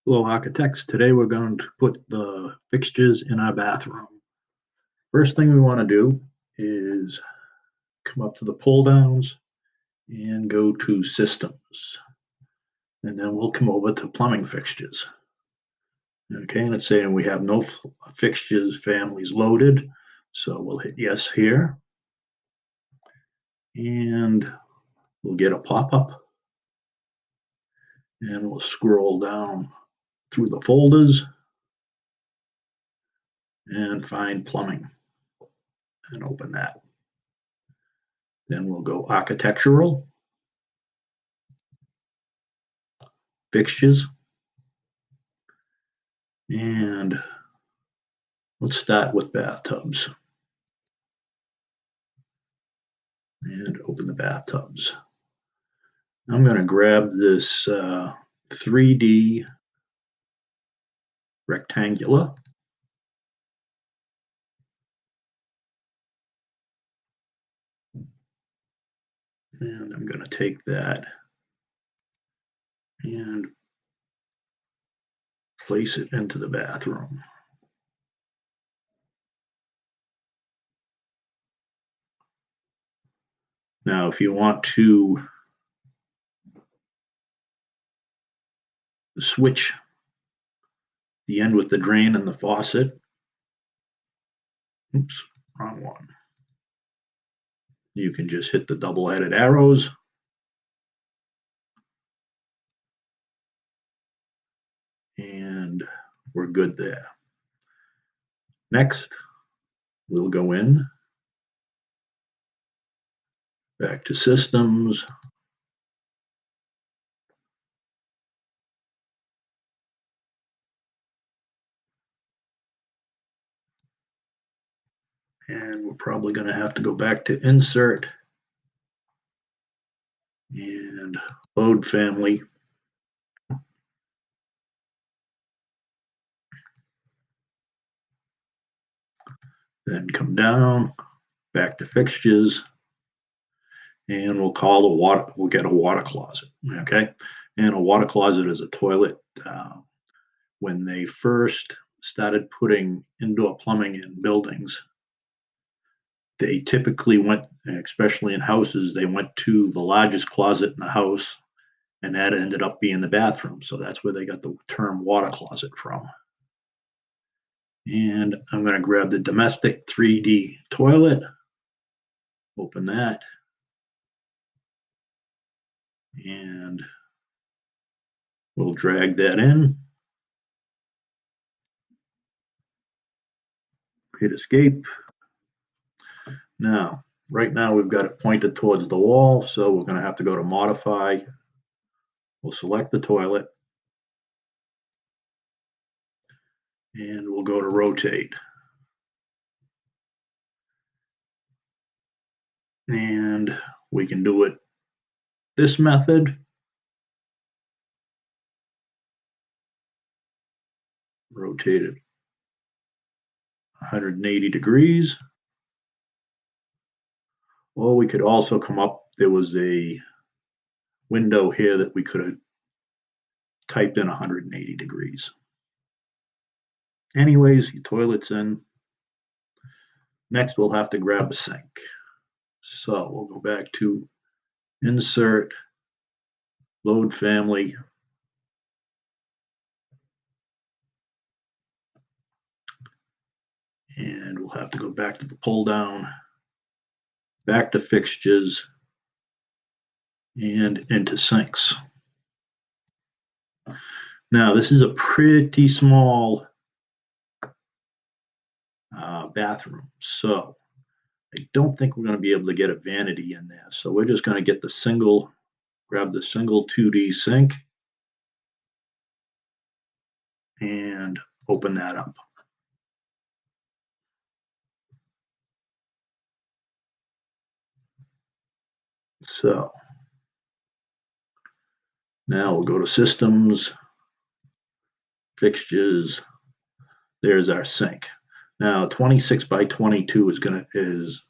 Hello, architects. Today we're going to put the fixtures in our bathroom. First thing we want to do is come up to the pull downs and go to systems. And then we'll come over to plumbing fixtures. Okay, and it's saying we have no fixtures families loaded. So we'll hit yes here. And we'll get a pop-up. And we'll scroll down through the folders and find plumbing and open that. Then we'll go architectural, fixtures, and let's start with bathtubs and open the bathtubs. I'm going to grab this 3D rectangular. And I'm going to take that and place it into the bathroom. Now, if you want to switch the end with the drain and the faucet, oops, wrong one. You can just hit the double-headed arrows and we're good there. Next, we'll go in, back to systems, and we're probably going to have to go back to insert and load family. Then come down, back to fixtures, and we'll call a water, we'll get a water closet, okay? And a water closet is a toilet. When they first started putting indoor plumbing in buildings, they typically went, especially in houses, they went to the largest closet in the house, and that ended up being the bathroom. So that's where they got the term water closet from. And I'm going to grab the domestic 3D toilet, open that, and we'll drag that in, hit escape. Now, right now we've got it pointed towards the wall, so we're going to have to go to modify. We'll select the toilet, and we'll go to rotate. And we can do it this method. Rotate it 180 degrees. Or we could also come up, there was a window here that we could have typed in 180 degrees. Anyways, your toilet's in. Next, we'll have to grab a sink. So we'll go back to insert, load family, and we'll have to go back to the pull down, back to fixtures, and into sinks. Now, this is a pretty small bathroom, so I don't think we're going to be able to get a vanity in there. So we're just going to get the single, grab the single 2D sink and open that up. So now we'll go to systems, fixtures. There's our sink. Now 26 by 22 is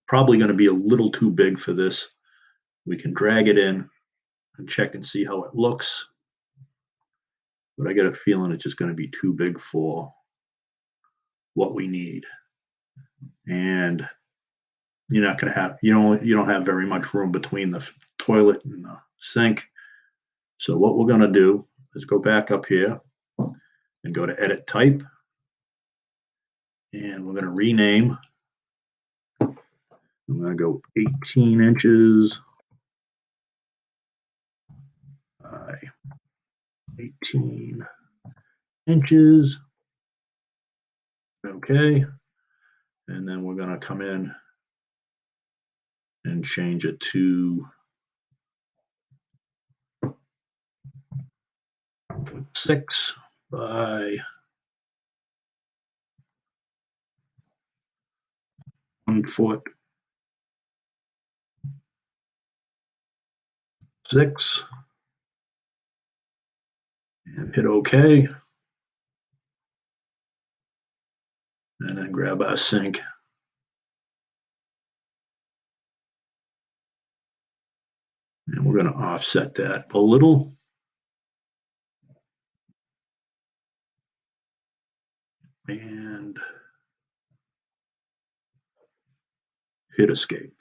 probably going to be a little too big for this. We can drag it in and check and see how it looks. but I get a feeling it's just going to be too big for what we need. And you're not going to have you don't have very much room between the toilet and the sink. So what we're going to do is go back up here and go to edit type, and we're going to rename. I'm going to go 18 inches by 18 inches. Okay. And then we're going to come in and change it to 6 by 1 foot 6, and hit OK. And then grab our sink. And we're going to offset that a little. And hit escape.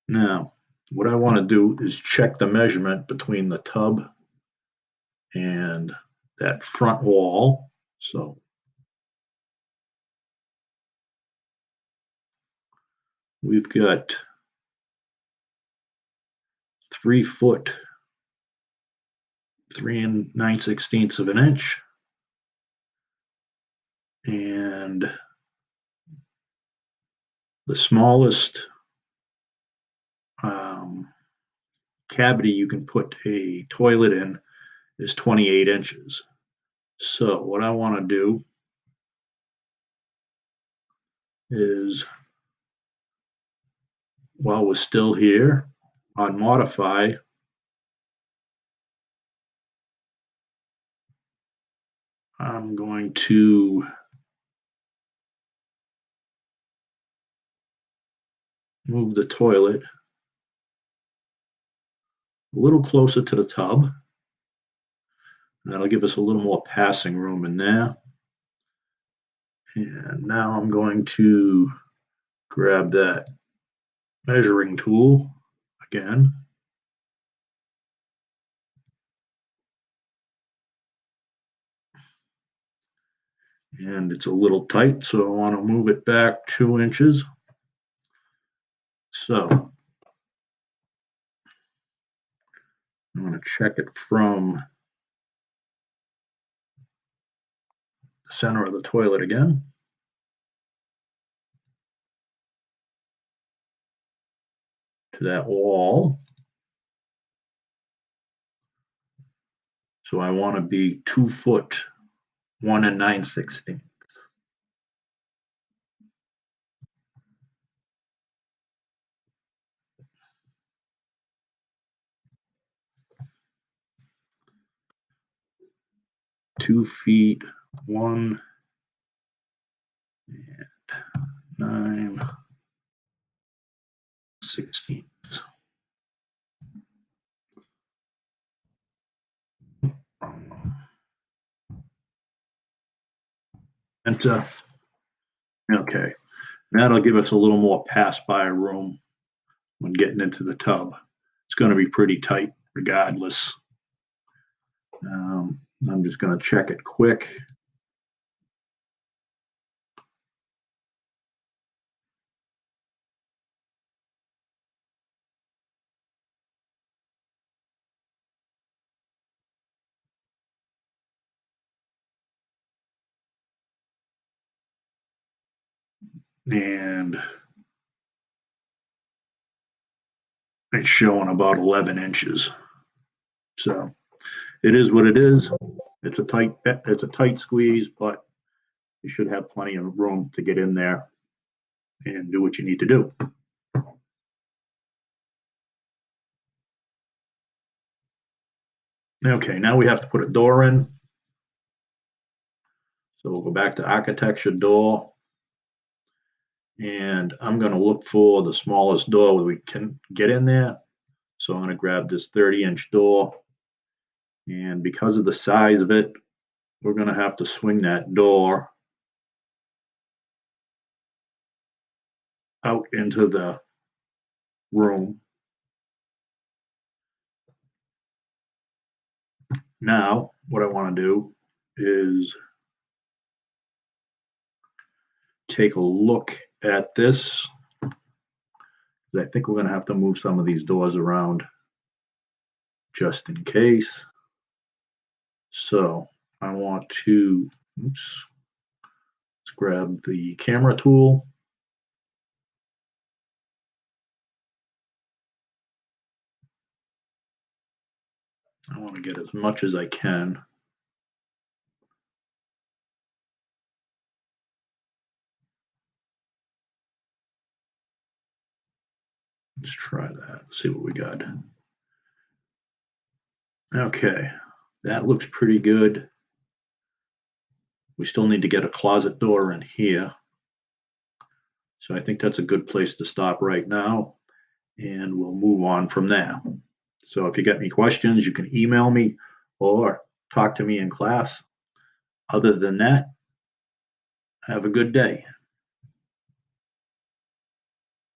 Now, what I want to do is check the measurement between the tub and that front wall. So we've got 3 foot 3 9/16 of an inch, and the smallest cavity you can put a toilet in is 28 inches. So what I want to do is, while we're still here on modify, I'm going to move the toilet a little closer to the tub. And that'll give us a little more passing room in there. And now I'm going to grab that measuring tool again. And it's a little tight, so I want to move it back 2 inches. So I'm going to check it from the center of the toilet again. To that wall. So I want to be 2 foot 1 9/16. 2 feet 1 and 9/16. Enter. Okay. That'll give us a little more pass by room when getting into the tub. It's going to be pretty tight regardless. I'm just going to check it quick. And it's showing about 11 inches. So it is what it is. It's a tight squeeze, but you should have plenty of room to get in there and do what you need to do. Okay, now we have to put a door in. So we'll go back to architecture door. And I'm going to look for the smallest door we can get in there. So I'm going to grab this 30-inch door And because of the size of it, we're going to have to swing that door out into the room. Now, what I want to do is take a look at this. I think we're going to have to move some of these doors around just in case. So I want to, oops, let's grab the camera tool. I want to get as much as I can. Let's try that, see what we got. Okay, that looks pretty good. We still need to get a closet door in here. So I think that's a good place to stop right now, and we'll move on from there. So if you got any questions, you can email me or talk to me in class. Other than that, have a good day.